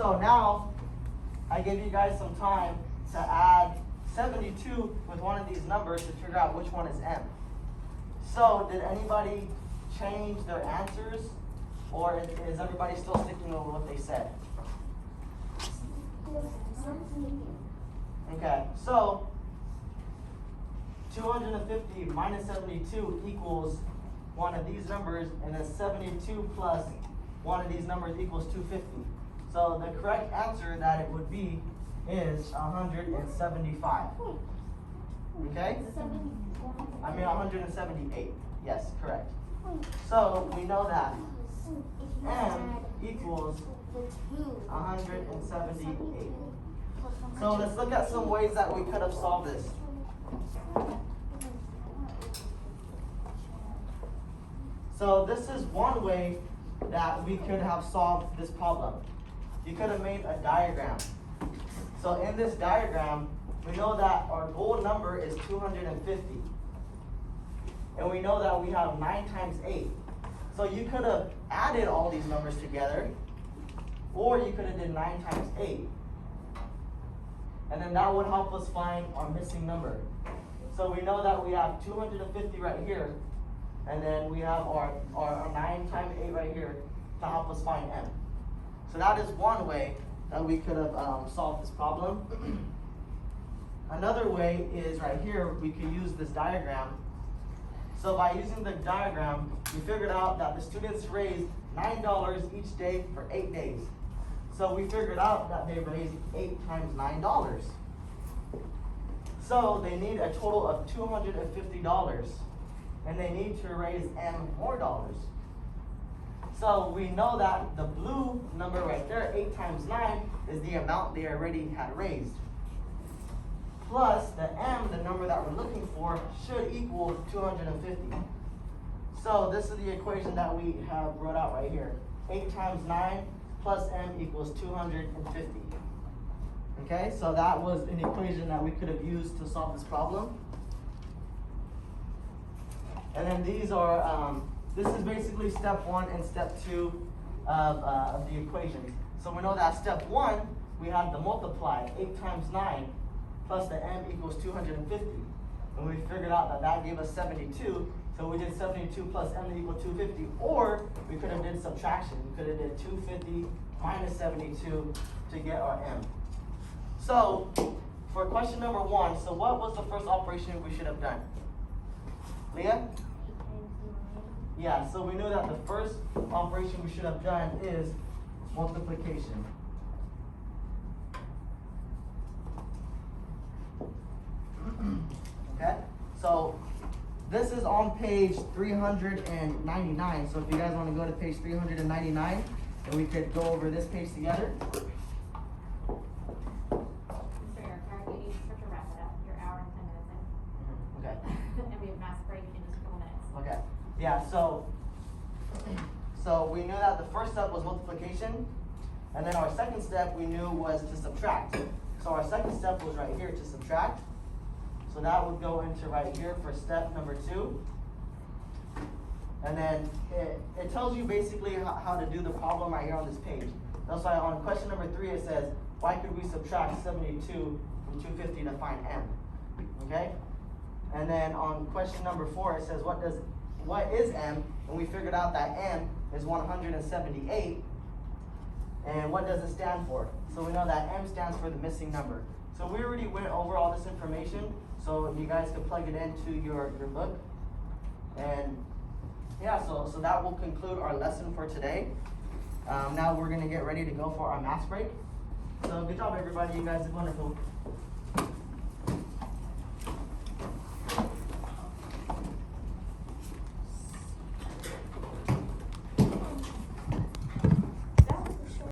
So now, I give you guys some time to add 72 with one of these numbers to figure out which one is M. So, did anybody change their answers, or is everybody still sticking with what they said? Okay, so 250 minus 72 equals one of these numbers, and then 72 plus one of these numbers equals 250. So the correct answer that it would be is 175. Okay? I mean 178. Yes, correct. So we know that M equals 178. So let's look at some ways that we could have solved this. So this is one way that we could have solved this problem. You could have made a diagram. So in this diagram, we know that our goal number is 250. And we know that we have 9 times 8. So you could have added all these numbers together, or you could have did 9 times 8. And then that would help us find our missing number. So we know that we have 250 right here, and then we have our 9 times 8 right here to help us find M. So that is one way that we could have solved this problem. Another way is right here, we could use this diagram. So by using the diagram, we figured out that the students raised $9 each day for 8 days. So we figured out that they raised 8 times $9. So they need a total of $250. And they need to raise M more dollars. So we know that the blue number right there, 8 times 9, is the amount they already had raised. Plus the M, the number that we're looking for, should equal 250. So this is the equation that we have wrote out right here. 8 times 9 plus M equals 250. Okay, so that was an equation that we could have used to solve this problem. And then these are, this is basically step 1 and step 2 of the equations. So we know that step 1, we had the multiply, 8 times 9 plus the M equals 250. And we figured out that that gave us 72. So we did 72 plus M equal 250, or we could have did subtraction. We could have did 250 minus 72 to get our M. So for question number 1, so what was the first operation we should have done? Leah? Yeah, so we knew that the first operation we should have done is multiplication. Okay, so this is on page 399. So if you guys want to go to page 399, and we could go over this page together. Okay. Yeah, so we knew that the first step was multiplication, and then our second step we knew was to subtract. So our second step was right here, to subtract. So that would go into right here for step number 2. And then it tells you basically how to do the problem right here on this page. That's why on question number 3 it says, why could we subtract 72 from 250 to find M? Okay? And then on question number 4 it says, what is M? And we figured out that M is 178. And what does it stand for? So we know that M stands for the missing number. So we already went over all this information, so you guys can plug it into your book. And yeah, so that will conclude our lesson for today. Now we're gonna get ready to go for our math break. So good job everybody, you guys did wonderful.